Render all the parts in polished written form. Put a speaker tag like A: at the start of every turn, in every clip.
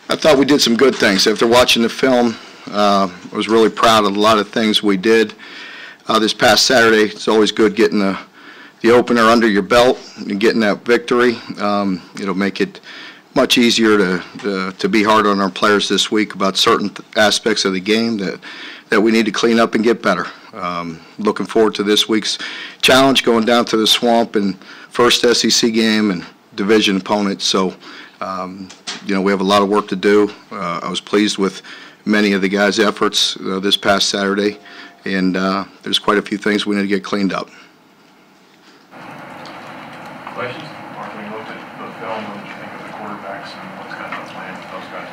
A: I thought we did some good things. After watching the film, I was really proud of a lot of things we did this past Saturday. It's always good getting the opener under your belt and getting that victory. It'll make it much easier to be hard on our players this week about certain aspects of the game that we need to clean up and get better. Looking forward to this week's challenge, going down to the Swamp and first SEC game and division opponent. So, we have a lot of work to do. I was pleased with many of the guys' efforts this past Saturday, and there's quite a few things we need to get cleaned up.
B: Questions? Mark, when you looked at the film, what did you think of the quarterbacks and what's kind of the plan for those guys?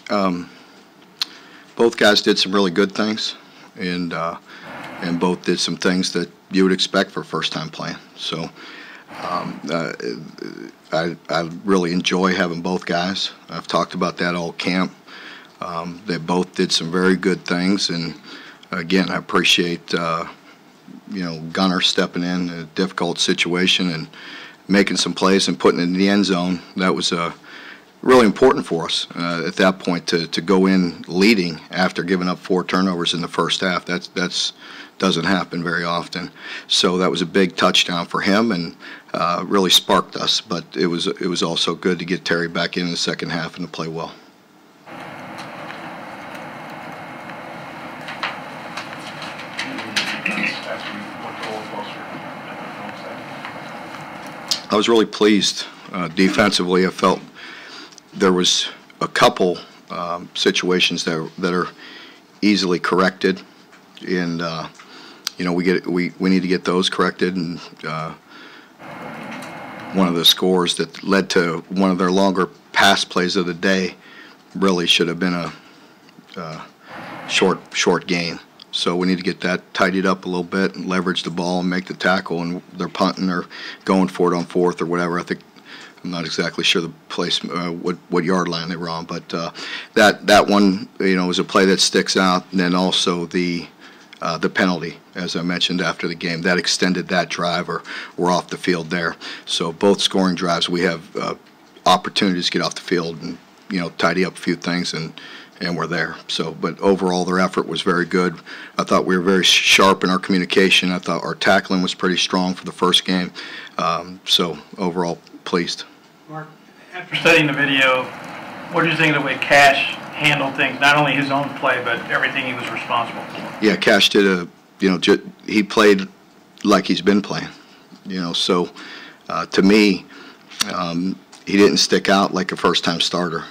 A: Yeah, both guys did some really good things, and both did some things that you would expect for first-time playing. So I really enjoy having both guys. I've talked about that all camp. They both did some very good things, and again, I appreciate Gunner stepping in a difficult situation and making some plays and putting it in the end zone. That was really important for us at that point to go in leading after giving up 4 turnovers in the first half. That's doesn't happen very often. So that was a big touchdown for him and really sparked us. But it was also good to get Terry back in the second half and to play well. I was really pleased defensively. I felt there was a couple situations that are easily corrected, and we need to get those corrected. And one of the scores that led to one of their longer pass plays of the day really should have been a short gain. So we need to get that tidied up a little bit and leverage the ball and make the tackle. And they're punting or going for it on 4th or whatever. I'm not exactly sure the place, what yard line they were on, but that one, was a play that sticks out. And then also the penalty, as I mentioned after the game, that extended that drive, or we're off the field there. So both scoring drives, we have opportunities to get off the field and tidy up a few things, and we're there. So, but overall, their effort was very good. I thought we were very sharp in our communication. I thought our tackling was pretty strong for the first game. So overall, pleased.
C: Mark, after studying the video, what do you think of the way Cash handled things, not only his own play, but everything he was responsible for?
A: Yeah, Cash did he played like he's been playing. So to me, he didn't stick out like a first-time starter.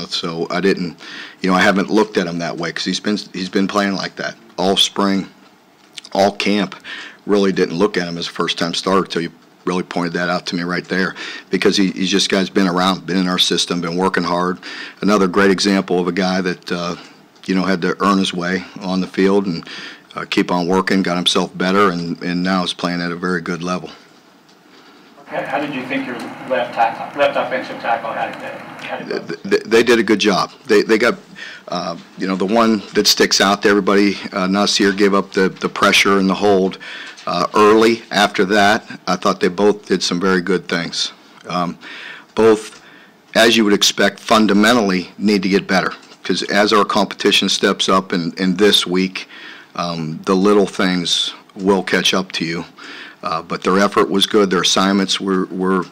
A: So I didn't, I haven't looked at him that way because he's been playing like that all spring, all camp. Really didn't look at him as a first-time starter until you really pointed that out to me right there, because he's just guy's been around, been in our system, been working hard. Another great example of a guy that had to earn his way on the field and keep on working, got himself better, and now is playing at a very good level.
D: How did you think your left offensive tackle had it?
A: They did a good job. They got, the one that sticks out to everybody, Nasir gave up the pressure and the hold early. After that, I thought they both did some very good things. Both, as you would expect, fundamentally need to get better, because as our competition steps up in this week, the little things will catch up to you. But their effort was good. Their assignments were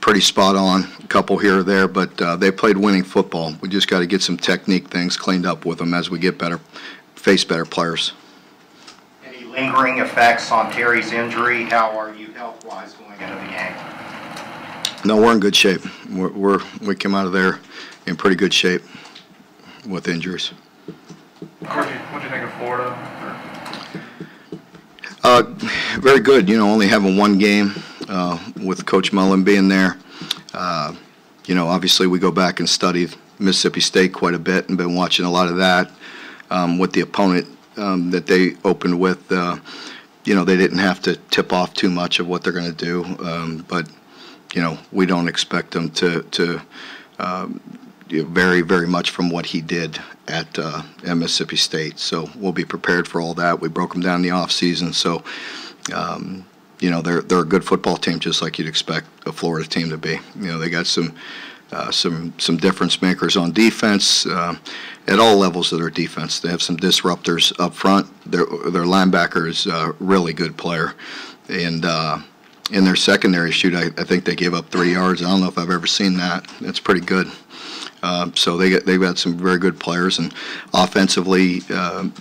A: pretty spot on, a couple here or there, but they played winning football. We just got to get some technique things cleaned up with them as we get better, face better players.
E: Any lingering effects on Terry's injury? How are you health-wise going into the game?
A: No, we're in good shape. We came out of there in pretty good shape with injuries.
B: What do you think of Florida?
A: Very good. Only having one game with Coach Mullen being there. Obviously we go back and study Mississippi State quite a bit and been watching a lot of that. With the opponent that they opened with, they didn't have to tip off too much of what they're going to do. But we don't expect them to vary very much from what he did at Mississippi State. So we'll be prepared for all that. We broke them down in the off season, so they're a good football team, just like you'd expect a Florida team to be. They got some some difference makers on defense at all levels of their defense. They have some disruptors up front. Their linebacker is a really good player, and in their secondary shoot, I think they gave up 3 yards. I don't know if I've ever seen that. That's pretty good. So they've got some very good players, and offensively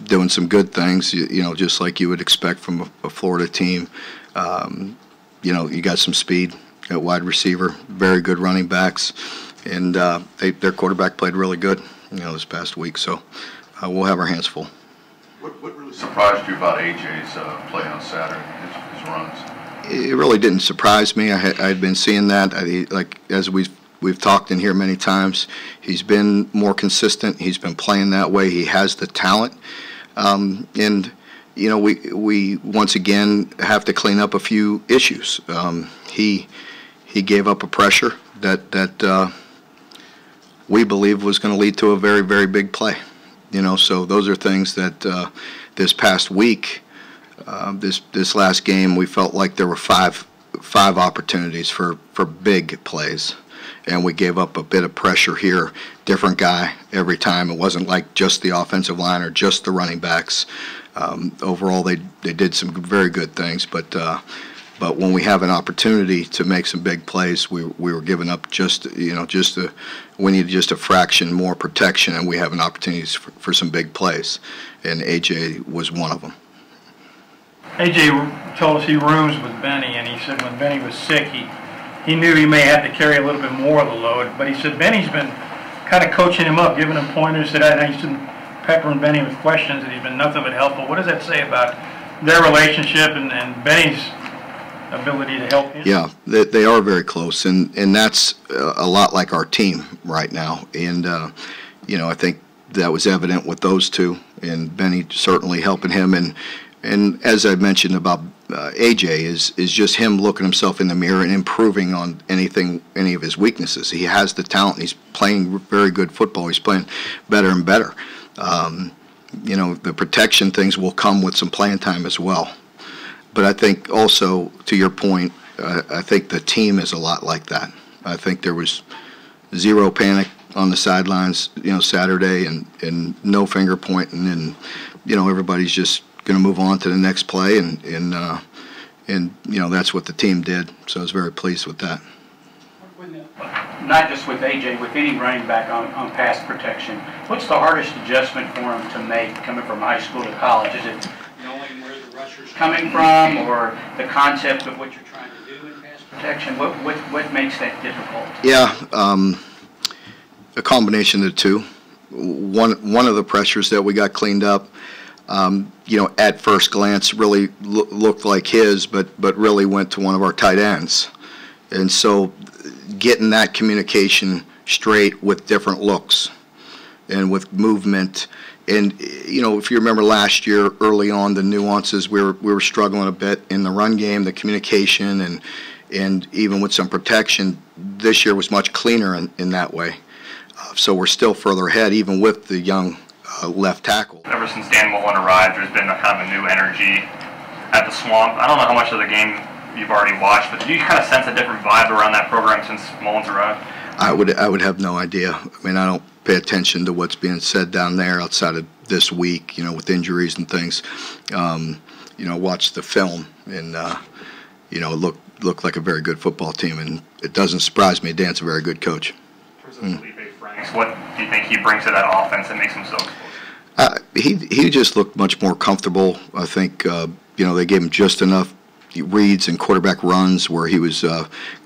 A: doing some good things. You know, just like you would expect from a Florida team. You know, you got some speed at wide receiver, very good running backs, and their quarterback played really good, you know, this past week. So we'll have our hands full.
F: What really surprised you about AJ's play on Saturday, his runs?
A: It really didn't surprise me. I had been seeing that. Like as we've talked in here many times, he's been more consistent. He's been playing that way. He has the talent, and you know, we once again have to clean up a few issues. He gave up a pressure that we believe was going to lead to a very, very big play. You know, so those are things that this past week, this last game, we felt like there were five opportunities for big plays, and we gave up a bit of pressure here. Different guy every time. It wasn't like just the offensive line or just the running backs. Overall, they did some very good things, but when we have an opportunity to make some big plays, we were giving up we need just a fraction more protection, and we have an opportunity for some big plays, and AJ was one of them.
C: AJ told us he rooms with Benny, and he said when Benny was sick, he knew he may have to carry a little bit more of the load, but he said Benny's been kind of coaching him up, giving him pointers. Said I used to peppering Benny with questions, and he's been nothing but helpful. What does that say about their relationship and Benny's ability to help him?
A: Yeah, they are very close, and that's a lot like our team right now. And you know, I think that was evident with those two, and Benny certainly helping him. And as I mentioned about AJ is just him looking himself in the mirror and improving on any of his weaknesses. He has the talent. He's playing very good football. He's playing better and better. You know, the protection things will come with some playing time as well. But I think also, to your point, I think the team is a lot like that. I think there was zero panic on the sidelines, you know, Saturday, and no finger pointing, and you know, everybody's just going to move on to the next play, and you know, that's what the team did. So I was very pleased with that.
D: Not just with AJ, with any running back on pass protection, what's the hardest adjustment for him to make coming from high school to college? Is it knowing where the rusher's coming from, or the concept of what you're trying to do in pass protection? What makes that difficult?
A: Yeah, a combination of the two. One of the pressures that we got cleaned up, you know, at first glance really looked like his, but really went to one of our tight ends. And so getting that communication straight with different looks and with movement. And, you know, if you remember last year, early on, the nuances, we were struggling a bit in the run game, the communication, and even with some protection. This year was much cleaner in that way. So we're still further ahead, even with the young left tackle.
B: Ever since Dan Mullen arrived, there's been a kind of a new energy at the Swamp. I don't know how much of the game you've already watched, but did you kind of sense a different vibe around that program since Mullen's arrived?
A: I would have no idea. I mean, I don't pay attention to what's being said down there outside of this week, you know, with injuries and things. You know, watch the film, and you know, it looked like a very good football team, and it doesn't surprise me. Dan's a very good coach.
B: What do you think he brings to that offense that makes him so explosive?
A: He just looked much more comfortable. I think you know, they gave him just enough reads and quarterback runs where he was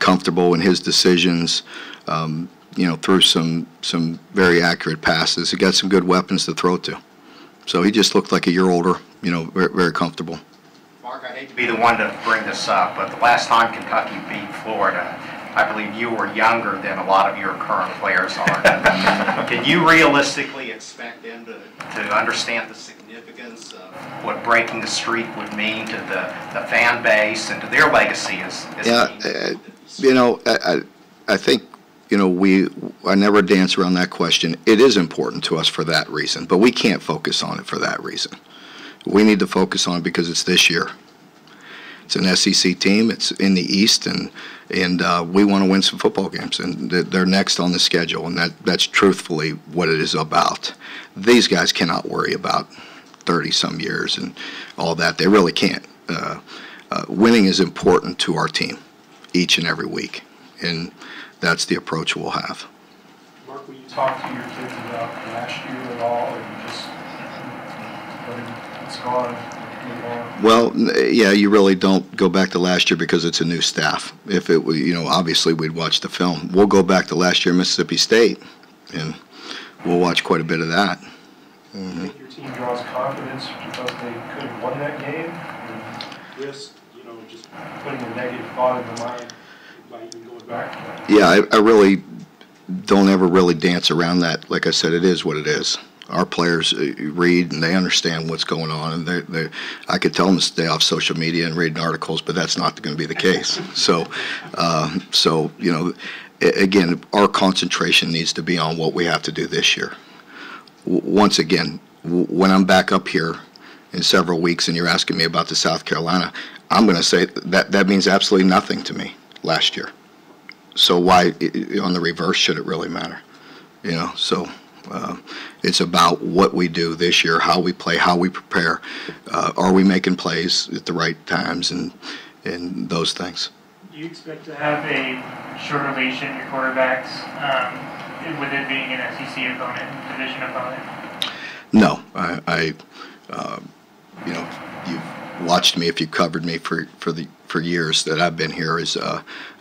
A: comfortable in his decisions. You know, threw some very accurate passes. He got some good weapons to throw to. So he just looked like a year older. You know, very, very comfortable.
E: Mark, I hate to be the one to bring this up, but the last time Kentucky beat Florida, I believe you were younger than a lot of your current players are. Can you realistically expect them to understand the significance of what breaking the streak would mean to the fan base and to their legacy as
A: yeah, you know, I think, you know, I never dance around that question. It is important to us for that reason, but we can't focus on it for that reason. We need to focus on it because it's this year. It's an SEC team. It's in the East, and we want to win some football games, and they're next on the schedule, and that's truthfully what it is about. These guys cannot worry about 30-some years and all that. They really can't. Winning is important to our team each and every week, and that's the approach we'll have.
G: Mark, will you talk to your kids about last year at all, or you just let it's gone, move on?
A: Well, yeah, you really don't go back to last year because it's a new staff. If it were, obviously we'd watch the film. We'll go back to last year Mississippi State, and we'll watch quite a bit of that.
G: Do you think your team draws confidence because they could have won that game? And risk, just putting a negative thought in the mind by even going back to that?
A: Yeah, I really don't ever really dance around that. Like I said, it is what it is. Our players read and they understand what's going on, and I could tell them to stay off social media and reading articles, but that's not going to be the case. So again, our concentration needs to be on what we have to do this year. Once again, when I'm back up here in several weeks and you're asking me about the South Carolina, I'm going to say that means absolutely nothing to me last year. So why, on the reverse, should it really matter? So it's about what we do this year, how we play, how we prepare. Are we making plays at the right times and those things?
H: Do you expect to have a short ovation, your quarterbacks, with it being an SEC opponent, division opponent?
A: No, you've watched me, if you covered me for years that I've been here,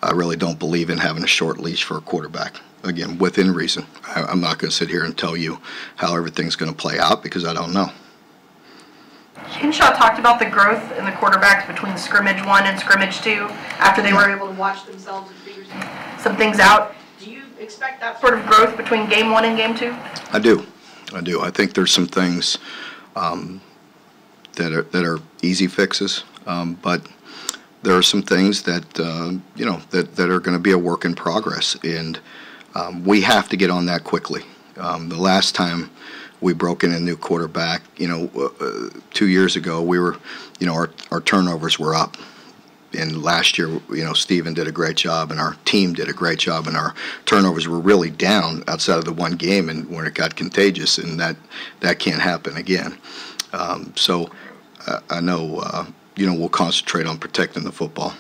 A: I really don't believe in having a short leash for a quarterback. Again, within reason. I'm not going to sit here and tell you how everything's going to play out because I don't know.
I: Hinshaw talked about the growth in the quarterbacks between scrimmage 1 and scrimmage 2 after they were able to watch themselves and figure some things out. Do you expect that sort of growth between game 1 and game 2?
A: I do. I think there's some things that are easy fixes, but there are some things that that are going to be a work in progress, and we have to get on that quickly. The last time we broke in a new quarterback, 2 years ago, we were, our turnovers were up. And last year, Stephen did a great job, and our team did a great job, and our turnovers were really down outside of the one game, and when it got contagious, and that can't happen again. So I know, we'll concentrate on protecting the football.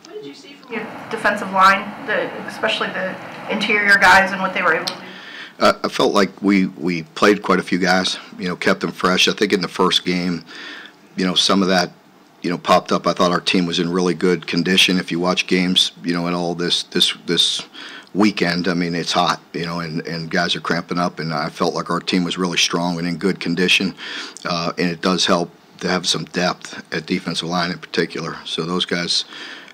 I: What did you see from your defensive line, especially the interior guys and what they were able to do?
A: I felt like we played quite a few guys, kept them fresh. I think in the first game, some of that, popped up. I thought our team was in really good condition. If you watch games, at all this weekend, I mean, it's hot, and guys are cramping up, and I felt like our team was really strong and in good condition, and it does help to have some depth at defensive line in particular. So those guys,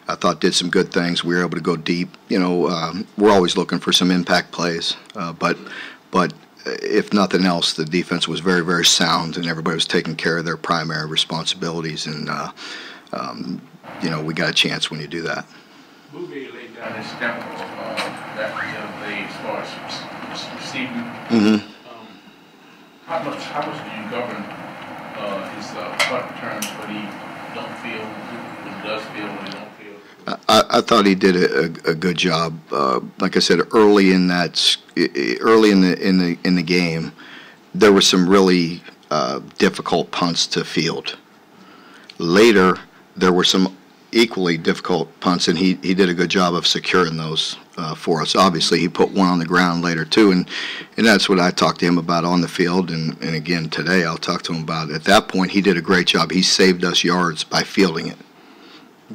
A: I thought, did some good things. We were able to go deep. We're always looking for some impact plays, but if nothing else, the defense was very, very sound, and everybody was taking care of their primary responsibilities, and we got a chance when you do that.
J: Bouvier laid down his tempo that was the other day as far as receiving.
A: Mm-hmm.
J: How much do you govern his punt returns, what he don't feel, what he does feel, what he don't feel?
A: I thought he did a good job. Like I said, early in the game, there were some really difficult punts to field. Later, there were some equally difficult punts, and he did a good job of securing those for us. Obviously, he put one on the ground later too, and that's what I talked to him about on the field. And again today, I'll talk to him about it. At that point, he did a great job. He saved us yards by fielding it.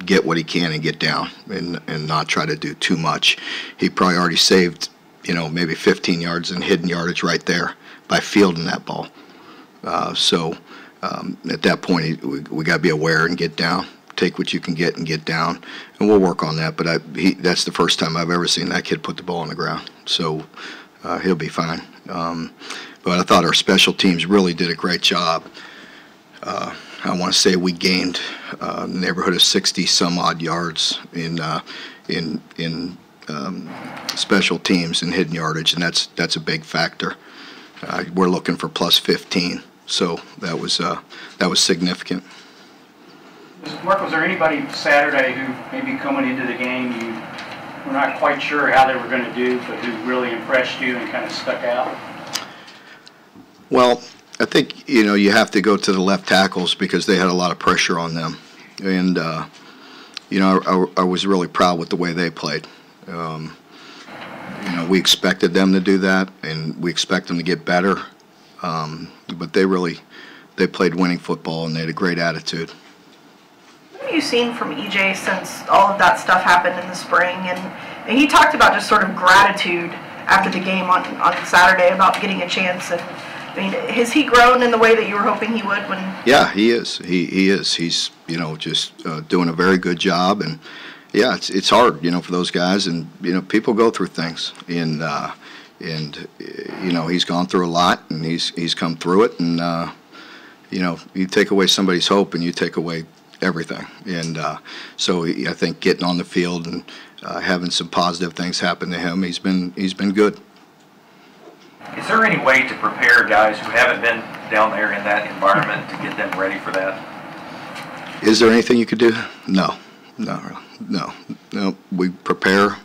A: Get what he can and get down, and not try to do too much. He probably already saved, maybe 15 yards in hidden yardage right there by fielding that ball. So at that point, we got to be aware and get down. Take what you can get and get down, and we'll work on that. But that's the first time I've ever seen that kid put the ball on the ground. So he'll be fine. But I thought our special teams really did a great job. I want to say we gained in the neighborhood of 60-some-odd yards in special teams and hidden yardage, and that's a big factor. We're looking for plus 15, so that was significant.
D: Mark, was there anybody Saturday who maybe coming into the game you were not quite sure how they were going to do, but who really impressed you and kind of stuck out?
A: Well, I think, you have to go to the left tackles because they had a lot of pressure on them. And, I was really proud with the way they played. We expected them to do that, and we expect them to get better. But they played winning football, and they had a great attitude.
I: What have you seen from EJ since all of that stuff happened in the spring? And he talked about just sort of gratitude after the game on Saturday about getting a chance. And I mean, has he grown in the way that you were hoping he would?
A: Yeah, he is. He is. He's just doing a very good job. And yeah, it's hard for those guys. And people go through things. And he's gone through a lot, and he's come through it. And you take away somebody's hope, and you take away everything. And so I think getting on the field and having some positive things happen to him, he's been good.
K: Is there any way to prepare guys who haven't been down there in that environment to get them ready for that?
A: Is there anything you could do? No. We prepare,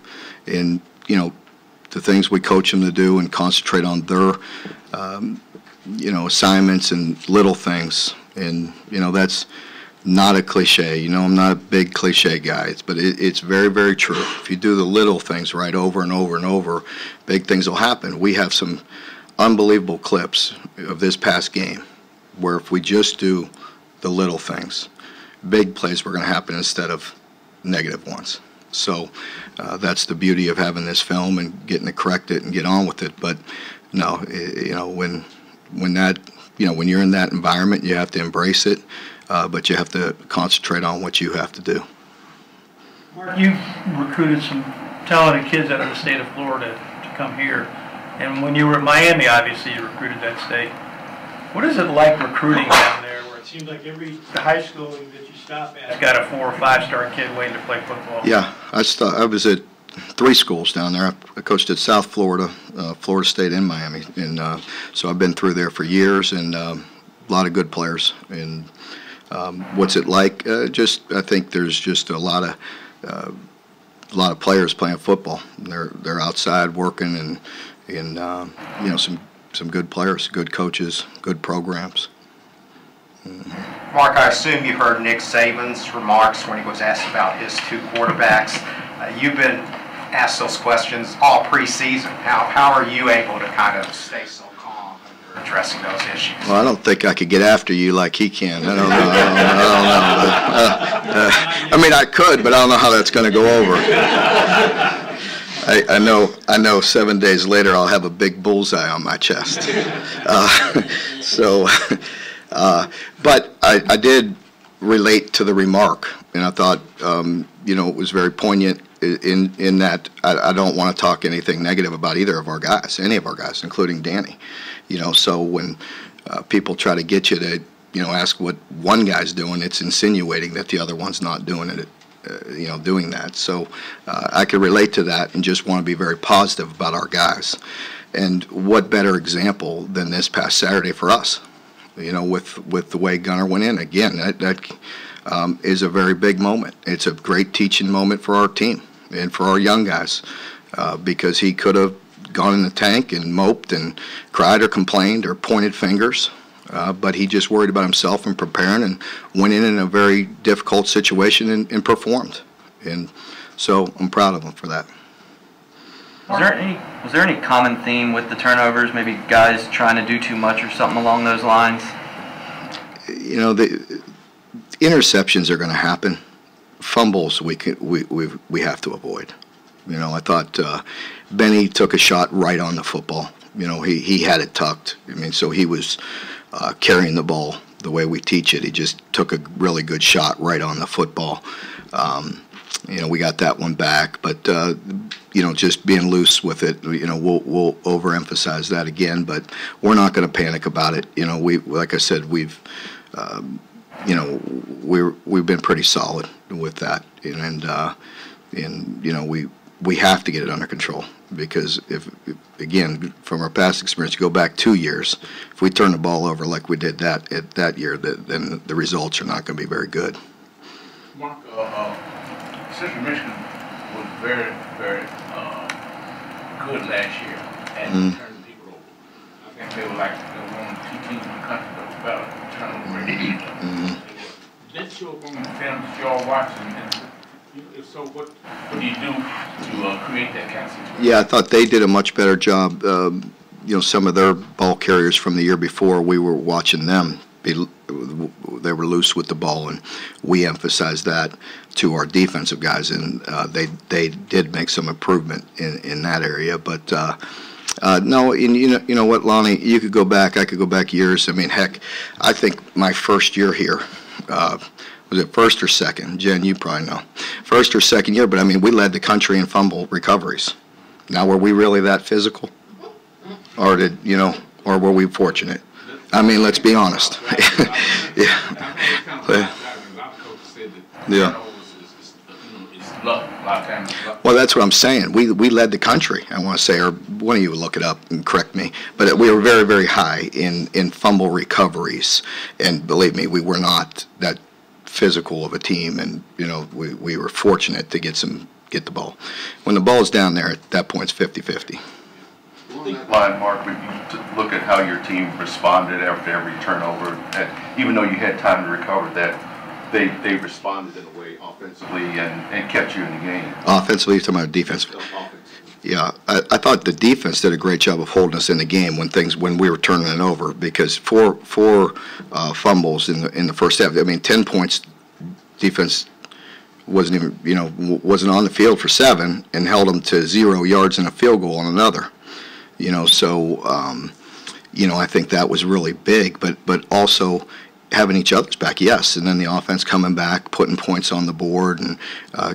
A: and the things we coach them to do, and concentrate on their assignments and little things. And that's not a cliche. I'm not a big cliche guy, but it's very, very true. If you do the little things right over and over and over, big things will happen. We have some unbelievable clips of this past game where if we just do the little things, big plays were going to happen instead of negative ones. So that's the beauty of having this film and getting to correct it and get on with it. But no, when you're in that environment, you have to embrace it. But you have to concentrate on what you have to do.
C: Mark, you recruited some talented kids out of the state of Florida to come here. And when you were at Miami, obviously, you recruited that state. What is it like recruiting down there where it seems like every high school that you stop at has got a 4- or 5-star kid waiting to play football?
A: Yeah, I was at 3 schools down there. I coached at South Florida, Florida State, and Miami. And so I've been through there for years, and a lot of good players. And what's it like? I think there's just a lot of players playing football. They're outside working, and some good players, good coaches, good programs.
E: Mark, I assume you heard Nick Saban's remarks when he was asked about his 2 quarterbacks. You've been asked those questions all preseason. How are you able to kind of stay so calm when you're addressing those issues?
A: Well, I don't think I could get after you like he can. I don't know. I mean, I could, but I don't know how that's going to go over. I know 7 days later I'll have a big bullseye on my chest. But I did relate to the remark, and I thought, it was very poignant in that I don't want to talk anything negative about either of our guys, any of our guys, including Danny. So when people try to get you to, ask what one guy's doing, it's insinuating that the other one's not doing it. Doing that. So I could relate to that and just want to be very positive about our guys. And what better example than this past Saturday for us, with the way Gunnar went in. Again, that is a very big moment. It's a great teaching moment for our team and for our young guys because he could have gone in the tank and moped and cried or complained or pointed fingers. But he just worried about himself and preparing and went in a very difficult situation and performed. And so I'm proud of him for that.
K: Was there any common theme with the turnovers? Maybe guys trying to do too much or something along those lines?
A: The interceptions are going to happen. Fumbles we have to avoid. I thought Benny took a shot right on the football. He had it tucked. So he was carrying the ball the way we teach it. He just took a really good shot right on the football. We got that one back, but just being loose with it. We'll overemphasize that again, but we're not going to panic about it. Like I said, we've been pretty solid with that, we have to get it under control because if again from our past experience, you go back 2 years, if we turn the ball over like we did that year, then the results are not going to be very good.
J: Central Michigan was very, very good last year at turning people over. I think they were like one of the two teams in the country that was better turnover rate. Let's show up on the film that y'all watching. If so, what do you do to create that kind of situation?
A: Yeah, I thought they did a much better job. Some of their ball carriers from the year before, we were watching them. They were loose with the ball, and we emphasized that to our defensive guys, and they did make some improvement in that area. But no, and you know what, Lonnie, you could go back. I could go back years. I mean, heck, I think my first year here. Was it first or second? Jen, you probably know. First or second year, but I mean, we led the country in fumble recoveries. Now, were we really that physical? Or or were we fortunate? I mean, let's be honest. Yeah. Well, that's what I'm saying. We led the country, I want to say, or one of you will look it up and correct me, but we were very, very high in fumble recoveries. And believe me, we were not that physical of a team, and we were fortunate to get the ball. When the ball's down there, at that point it's 50-50.
F: Line, Mark, when you look at how your team responded after every turnover, and even though you had time to recover that, they responded in a way offensively and kept you in the game. Offensively,
A: you're talking about defense. Yeah, I thought the defense did a great job of holding us in the game when we were turning it over, because four fumbles in the first half. I mean, 10 points. Defense wasn't wasn't on the field for 7 and held them to 0 yards and a field goal on another. So I think that was really big, but also having each other's back, yes, and then the offense coming back, putting points on the board, and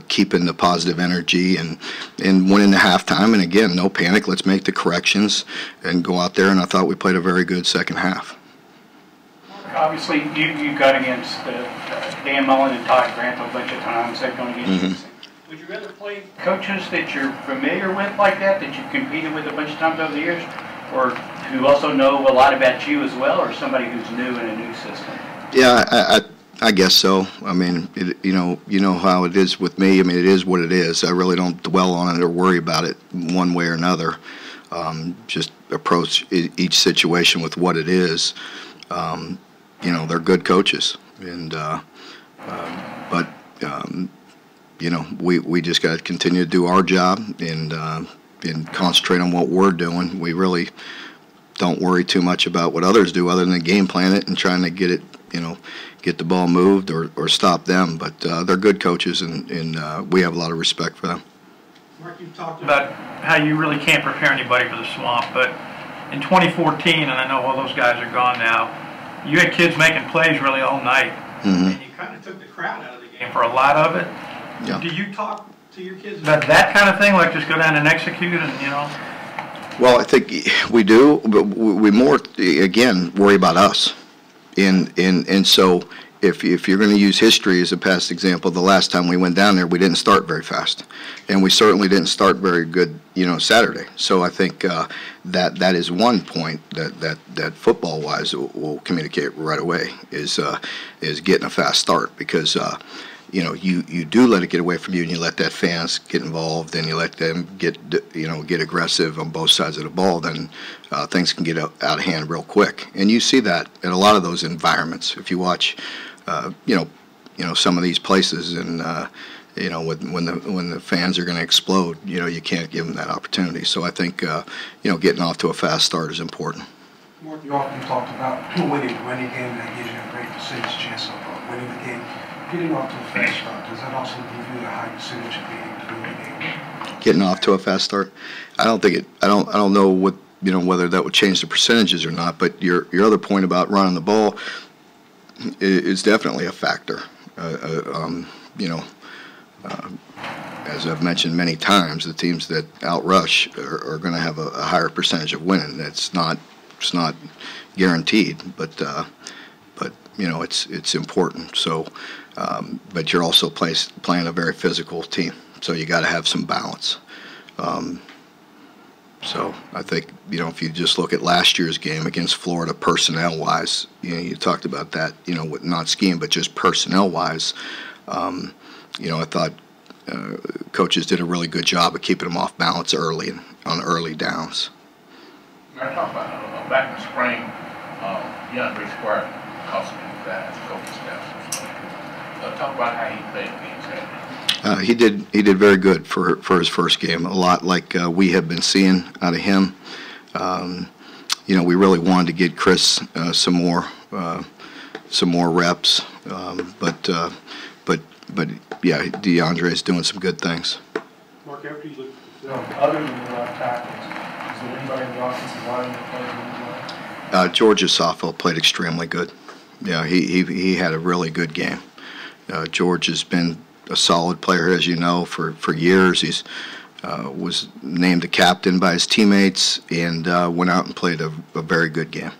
A: keeping the positive energy, and winning the halftime. And again, no panic. Let's make the corrections and go out there. And I thought we played a very good second half.
D: Obviously, you got against Dan Mullen and Todd Grant a bunch of times. They've gone against you. Would you rather play coaches that you're familiar with like that you've competed with a bunch of times over the years, or who also know a lot about you as well, or somebody who's new in a new system?
A: Yeah, I guess so. I mean, you know how it is with me. I mean, it is what it is. I really don't dwell on it or worry about it one way or another. Just approach each situation with what it is. They're good coaches, and but we just got to continue to do our job and concentrate on what we're doing. We really don't worry too much about what others do, other than game plan it and trying to get it, get the ball moved or stop them. But they're good coaches, and we have a lot of respect for them.
C: Mark, you talked about how you really can't prepare anybody for the swamp, but in 2014, and I know all those guys are gone now, you had kids making plays really all night, and you kind of took the crowd out of the game for a lot of it. Yeah. Do you talk to your kids about that kind of thing, like just go down and execute and
A: Well, I think we do, but we more, again, worry about us. And so if you're going to use history as a past example, the last time we went down there, we didn't start very fast. And we certainly didn't start very good, Saturday. So I think that is one point that football-wise will communicate right away is getting a fast start, because you do let it get away from you, and you let that fans get involved, and you let them get aggressive on both sides of the ball. Then things can get out of hand real quick, and you see that in a lot of those environments. If you watch, some of these places, and when the fans are going to explode, you can't give them that opportunity. So I think getting off to a fast start is important.
G: Mark, you often talked about winning a game that gives you a great percentage chance of winning the game. Getting off to a fast start, does that also give you a high percentage of being able to win the game?
A: Getting off to a fast start, I don't know what whether that would change the percentages or not. But your other point about running the ball is definitely a factor. As I've mentioned many times, the teams that outrush are going to have a higher percentage of winning. It's not guaranteed, but it's important. So. But you're also playing a very physical team, so you got to have some balance. So I think if you just look at last year's game against Florida, personnel-wise, you talked about that, with not scheme but just personnel-wise. I thought coaches did a really good job of keeping them off balance early on early downs.
J: I talk about back in the spring, DeAndre Square cost me that as coaching staff. Talk about how he played against
A: He did very good for his first game. A lot like we have been seeing out of him. We really wanted to get Chris some more reps, but yeah, DeAndre is doing some good things.
G: Mark, after you look at the film, other than the left tackles, is there anybody in the offensive line that played really well?
A: George Asafo played extremely good. Yeah, he had a really good game. George has been a solid player, as you know, for years. He's was named the captain by his teammates and went out and played a very good game.